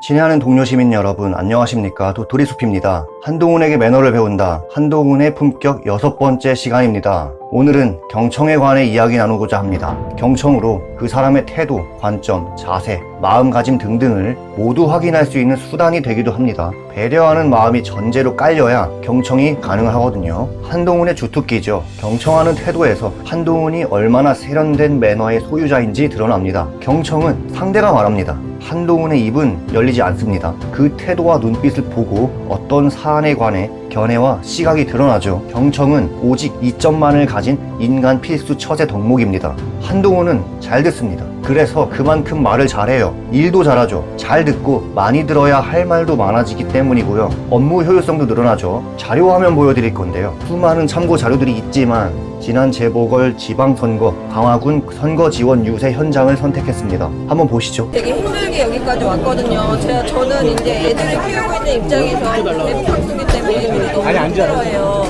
친애하는 동료 시민 여러분, 안녕하십니까? 도토리숲입니다. 한동훈에게 매너를 배운다. 한동훈의 품격 6번째 시간입니다. 오늘은 경청에 관해 이야기 나누고자 합니다. 경청으로 그 사람의 태도, 관점, 자세, 마음가짐 등등을 모두 확인할 수 있는 수단이 되기도 합니다. 배려하는 마음이 전제로 깔려야 경청이 가능하거든요. 한동훈의 주특기죠. 경청하는 태도에서 한동훈이 얼마나 세련된 매너의 소유자인지 드러납니다. 경청은 상대가 말합니다. 한동훈의 입은 열리지 않습니다. 그 태도와 눈빛을 보고 어떤 사안에 관해 견해와 시각이 드러나죠. 경청은 오직 이점만을 가진 인간 필수 처세 덕목입니다. 한동훈은 잘 듣습니다. 그래서 그만큼 말을 잘해요. 일도 잘하죠. 잘 듣고 많이 들어야 할 말도 많아지기 때문이고요. 업무 효율성도 늘어나죠. 자료화면 보여드릴 건데요. 수많은 참고 자료들이 있지만 지난 재보궐 지방선거 강화군 선거 지원 유세 현장을 선택했습니다. 한번 보시죠. 되게 힘들게 여기까지 왔거든요. 저는 이제 애들을 키우고 있는 입장에서 대북 방송이기 때문에 애들이 너무 힘들어해요.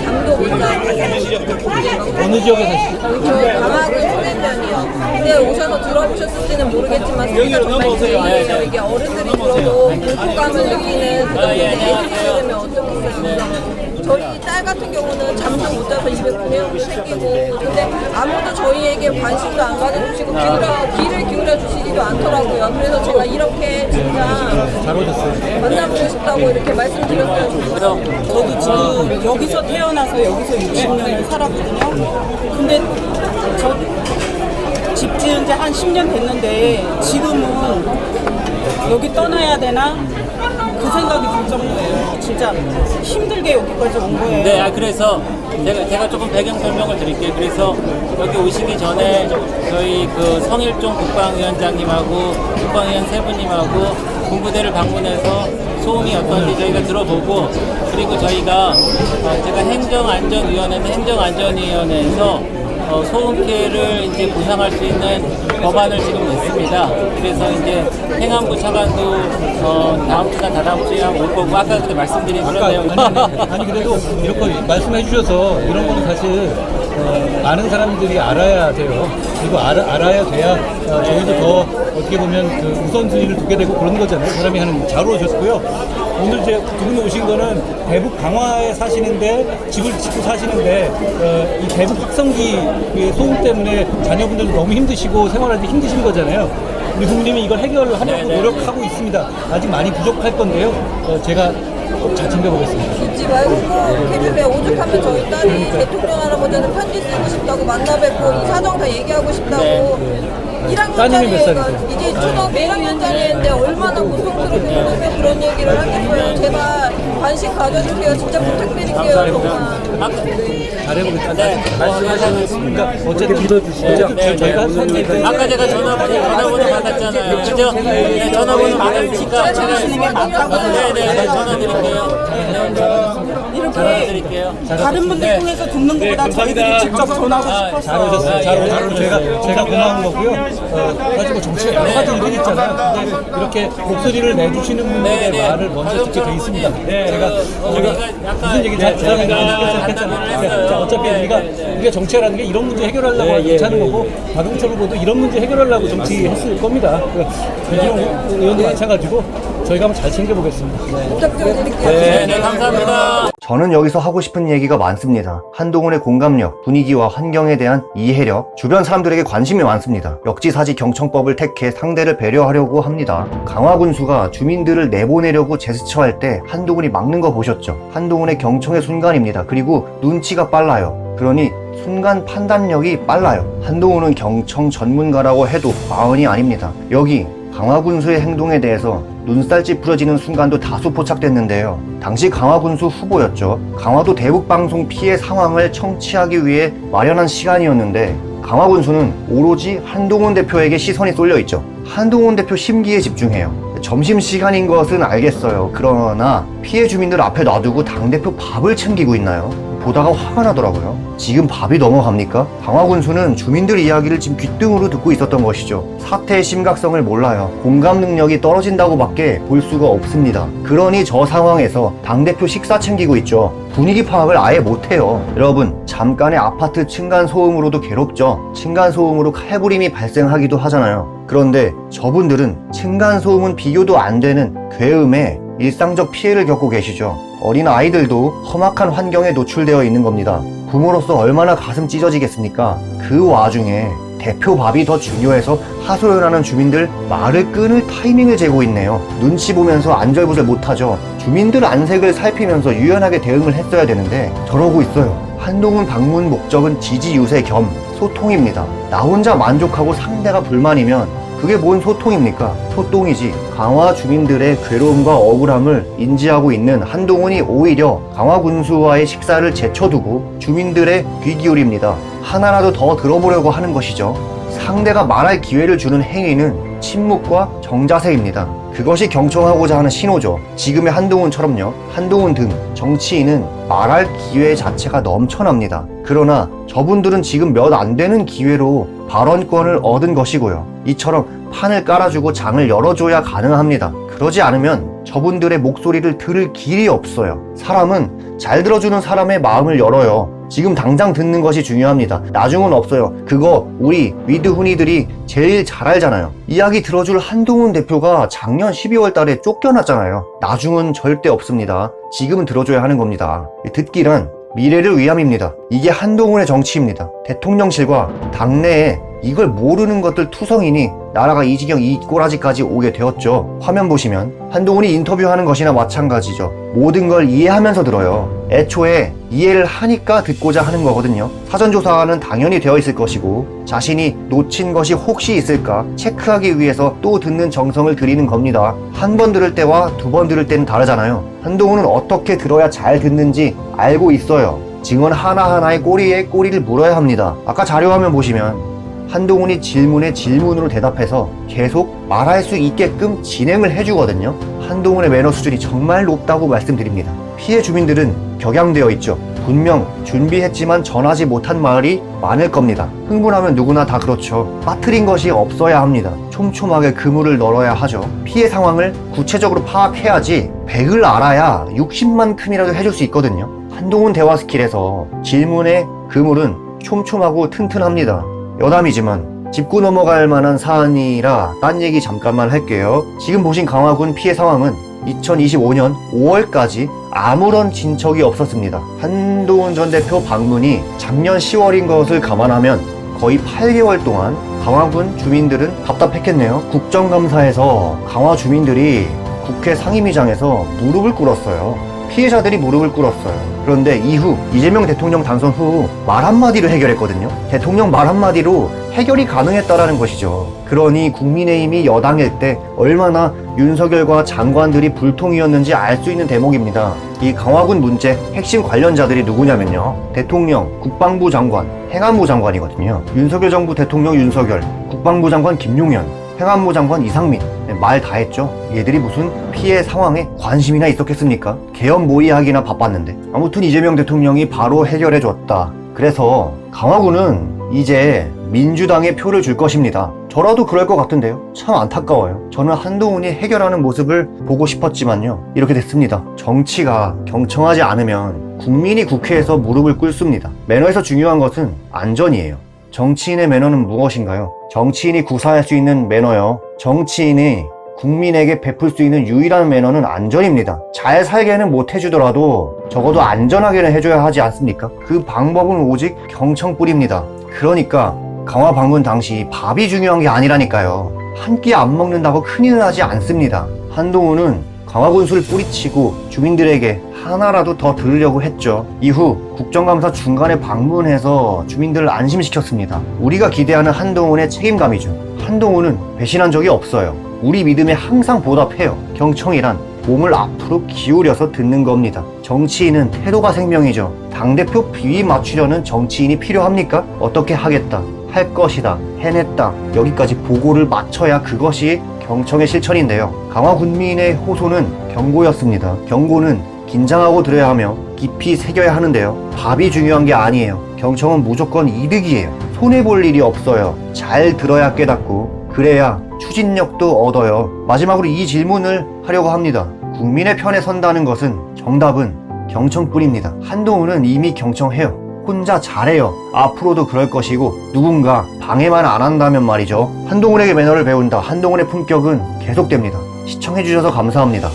잠도 못 자고. 어느 지역에 사시죠? 저 강화군 소래면이요. 근데 오셔서 들어보셨을지는 모르겠지만 소리가 정말 크세요. 이게 어른들이 들어도 공포감을 느끼는 그런 건데 애들이 들으면 어떻겠어요? 저희 딸 같은 경우는 잠도 못 자서 입에 구내염이 생기고, 근데 아무도 저희에게 관심도 안 가져주시고 귀를 기울여 주시지도 않더라고요. 그래서 제가 이렇게 진짜 잘 오셨어요. 만나보고 싶다고 이렇게 말씀드렸어요. 저도 지금 여기서 태어나서 여기서 60년을 살았거든요. 근데 저 집 지은 지 한 10년 됐는데 지금은 여기 떠나야 되나? 그 생각이 들 정도예요. 진짜 힘들게 여기까지 온 거예요. 네, 그래서 제가 조금 배경 설명을 드릴게요. 그래서 여기 오시기 전에 저희 그 성일종 국방위원장님하고 국방위원 세 분님하고 군부대를 방문해서 소음이 어떤지 저희가 들어보고, 그리고 저희가 제가 행정안전위원회인데 행정안전위원회에서 소음 피해를 이제 보상할 수 있는 법안을 지금 냈습니다. 그래서 이제 행안부 차관도 다음 주나 다다음 주에 올 거고, 아까 그때 말씀드린 그런 내용. 아니 그래도 이런 거 말씀해 주셔서 이런 거는 사실 많은 사람들이 알아야 돼요. 그리고 알아야 돼야 저희도 더 어떻게 보면 그 우선순위를 두게 되고 그런 거잖아요. 사람이 하는 잘 오셨고요. 오늘 두 분 오신 거는 대북 강화에 사시는데 집을 짓고 사시는데 이 대북 확성기 소음 때문에 자녀분들도 너무 힘드시고 생활할 때 힘드신 거잖아요. 우리 국민이 이걸 해결하려고 노력하고 있습니다. 아직 많이 부족할 건데요. 제가 꼭 잘 챙겨보겠습니다. 잊지 말고 꼭 해주세요. 오죽하면 저희 딸이 대통령 할아버지한테 편지 쓰고 싶다고 만나 뵙고 이 사정 다 얘기하고 싶다고. 1학년짜리 애가 이제 초등학교 1학년짜리인데 얼마나 고통스럽게 그러면 그런 얘기를 하겠어요. 제발 관심 가져주세요. 진짜 부탁드릴게요. 정말. 잘해보겠습니다. 네, 말씀하셨으니까 어쨌든 믿어주시죠. 저희가 한 선택을 아까 제가 전화번호 받았잖아요. 그죠? 네, 전화번호 받았으니까 제가 네, 전화 드릴게요. 전화 드릴게요. 다른 분들 통해서 듣는 것보다 저희들이 직접 전하고 싶어서. 잘 오셨어요. 잘 오셨어요. 제가 고마운 거고요. 사실 뭐 정치에 여러 가지 일이 있잖아요. 근데 이렇게 목소리를 내주시는 분들의 말을 먼저 듣게 돼 있습니다. 제가 무슨 얘기 잘 했잖아요. 어차피 우리가 정치라는 게 이런 문제 해결하려고 하는 거고, 박영철 후보도 이런 문제 해결하려고 정치했을 겁니다. 이재용 의원도 마찬가지고 저희가 한번 잘 챙겨보겠습니다. 부탁드릴게요. 네, 감사합니다. 저는 여기서 하고 싶은 얘기가 많습니다. 한동훈의 공감력, 분위기와 환경에 대한 이해력, 주변 사람들에게 관심이 많습니다. 역지사지 경청법을 택해 상대를 배려하려고 합니다. 강화군수가 주민들을 내보내려고 제스처할 때 한동훈이 막는 거 보셨죠? 한동훈의 경청의 순간입니다. 그리고 눈치가 빨라요. 그러니 순간 판단력이 빨라요. 한동훈은 경청 전문가라고 해도 과언이 아닙니다. 여기 강화군수의 행동에 대해서 눈살 찌푸려지는 순간도 다수 포착됐는데요. 당시 강화군수 후보였죠. 강화도 대북방송 피해 상황을 청취하기 위해 마련한 시간이었는데 강화군수는 오로지 한동훈 대표에게 시선이 쏠려있죠. 한동훈 대표 심기에 집중해요. 점심시간인 것은 알겠어요. 그러나 피해 주민들 앞에 놔두고 당대표 밥을 챙기고 있나요? 보다가 화가 나더라고요. 지금 밥이 넘어갑니까? 강화군수는 주민들 이야기를 지금 귓등으로 듣고 있었던 것이죠. 사태의 심각성을 몰라요. 공감 능력이 떨어진다고밖에 볼 수가 없습니다. 그러니 저 상황에서 당대표 식사 챙기고 있죠. 분위기 파악을 아예 못해요. 여러분, 잠깐의 아파트 층간소음으로도 괴롭죠. 층간소음으로 칼부림이 발생하기도 하잖아요. 그런데 저분들은 층간소음은 비교도 안 되는 괴음에 일상적 피해를 겪고 계시죠. 어린 아이들도 험악한 환경에 노출되어 있는 겁니다. 부모로서 얼마나 가슴 찢어지겠습니까? 그 와중에 대표 밥이 더 중요해서 하소연하는 주민들 말을 끊을 타이밍을 재고 있네요. 눈치 보면서 안절부절 못하죠. 주민들 안색을 살피면서 유연하게 대응을 했어야 되는데 저러고 있어요. 한동훈 방문 목적은 지지 유세 겸 소통입니다. 나 혼자 만족하고 상대가 불만이면 그게 뭔 소통입니까? 소통이지. 강화 주민들의 괴로움과 억울함을 인지하고 있는 한동훈이 오히려 강화 군수와의 식사를 제쳐두고 주민들의 귀 기울입니다. 하나라도 더 들어보려고 하는 것이죠. 상대가 말할 기회를 주는 행위는 침묵과 정자세입니다. 그것이 경청하고자 하는 신호죠. 지금의 한동훈처럼요. 한동훈 등 정치인은 말할 기회 자체가 넘쳐납니다. 그러나 저분들은 지금 몇 안 되는 기회로 발언권을 얻은 것이고요. 이처럼 판을 깔아주고 장을 열어줘야 가능합니다. 그러지 않으면 저분들의 목소리를 들을 길이 없어요. 사람은 잘 들어주는 사람의 마음을 열어요. 지금 당장 듣는 것이 중요합니다. 나중은 없어요. 그거 우리 위드훈이들이 제일 잘 알잖아요. 이야기 들어줄 한동훈 대표가 작년 12월 달에 쫓겨났잖아요. 나중은 절대 없습니다. 지금은 들어줘야 하는 겁니다. 듣기란 미래를 위함입니다. 이게 한동훈의 정치입니다. 대통령실과 당내에 이걸 모르는 것들 투성이니 나라가 이 지경 이 꼬라지까지 오게 되었죠. 화면 보시면 한동훈이 인터뷰하는 것이나 마찬가지죠. 모든 걸 이해하면서 들어요. 애초에 이해를 하니까 듣고자 하는 거거든요. 사전조사는 당연히 되어 있을 것이고 자신이 놓친 것이 혹시 있을까 체크하기 위해서 또 듣는 정성을 들이는 겁니다. 한 번 들을 때와 두 번 들을 때는 다르잖아요. 한동훈은 어떻게 들어야 잘 듣는지 알고 있어요. 증언 하나하나의 꼬리에 꼬리를 물어야 합니다. 아까 자료화면 보시면 한동훈이 질문에 질문으로 대답해서 계속 말할 수 있게끔 진행을 해주거든요. 한동훈의 매너 수준이 정말 높다고 말씀드립니다. 피해 주민들은 격양되어 있죠. 분명 준비했지만 전하지 못한 말이 많을 겁니다. 흥분하면 누구나 다 그렇죠. 빠뜨린 것이 없어야 합니다. 촘촘하게 그물을 널어야 하죠. 피해 상황을 구체적으로 파악해야지 100을 알아야 60만큼이라도 해줄 수 있거든요. 한동훈 대화 스킬에서 질문의 그물은 촘촘하고 튼튼합니다. 여담이지만 짚고 넘어갈 만한 사안이라 딴 얘기 잠깐만 할게요. 지금 보신 강화군 피해 상황은 2025년 5월까지 아무런 진척이 없었습니다. 한동훈 전 대표 방문이 작년 10월인 것을 감안하면 거의 8개월 동안 강화군 주민들은 답답했겠네요. 국정감사에서 강화 주민들이 국회 상임위장에서 무릎을 꿇었어요. 피해자들이 무릎을 꿇었어요. 그런데 이후 이재명 대통령 당선 후 말 한마디로 해결했거든요. 대통령 말 한마디로 해결이 가능했다라는 것이죠. 그러니 국민의힘이 여당일 때 얼마나 윤석열과 장관들이 불통이었는지 알 수 있는 대목입니다. 이 강화군 문제 핵심 관련자들이 누구냐면요. 대통령, 국방부 장관, 행안부 장관이거든요. 윤석열 정부 대통령 윤석열, 국방부 장관 김용현, 행안부 장관 이상민, 말 다 했죠. 얘들이 무슨 피해 상황에 관심이나 있었겠습니까? 개헌 모의하기나 바빴는데. 아무튼 이재명 대통령이 바로 해결해줬다. 그래서 강화군은 이제 민주당에 표를 줄 것입니다. 저라도 그럴 것 같은데요. 참 안타까워요. 저는 한동훈이 해결하는 모습을 보고 싶었지만요. 이렇게 됐습니다. 정치가 경청하지 않으면 국민이 국회에서 무릎을 꿇습니다. 매너에서 중요한 것은 안전이에요. 정치인의 매너는 무엇인가요? 정치인이 구사할 수 있는 매너요. 정치인이 국민에게 베풀 수 있는 유일한 매너는 안전입니다. 잘 살게는 못 해주더라도 적어도 안전하게는 해줘야 하지 않습니까? 그 방법은 오직 경청뿐입니다. 그러니까 강화 방문 당시 밥이 중요한 게 아니라니까요. 한 끼 안 먹는다고 큰일은 하지 않습니다. 한동훈은 강화군수를 뿌리치고 주민들에게 하나라도 더 들으려고 했죠. 이후 국정감사 중간에 방문해서 주민들을 안심시켰습니다. 우리가 기대하는 한동훈의 책임감이죠. 한동훈은 배신한 적이 없어요. 우리 믿음에 항상 보답해요. 경청이란 몸을 앞으로 기울여서 듣는 겁니다. 정치인은 태도가 생명이죠. 당대표 비위 맞추려는 정치인이 필요합니까? 어떻게 하겠다, 할 것이다, 해냈다, 여기까지 보고를 맞춰야 그것이 경청의 실천인데요. 강화 군민의 호소는 경고였습니다. 경고는 긴장하고 들어야 하며 깊이 새겨야 하는데요. 답이 중요한 게 아니에요. 경청은 무조건 이득이에요. 손해볼 일이 없어요. 잘 들어야 깨닫고 그래야 추진력도 얻어요. 마지막으로 이 질문을 하려고 합니다. 국민의 편에 선다는 것은 정답은 경청뿐입니다. 한동훈은 이미 경청해요. 혼자 잘해요. 앞으로도 그럴 것이고 누군가 방해만 안 한다면 말이죠. 한동훈에게 매너를 배운다. 한동훈의 품격은 계속됩니다. 시청해주셔서 감사합니다.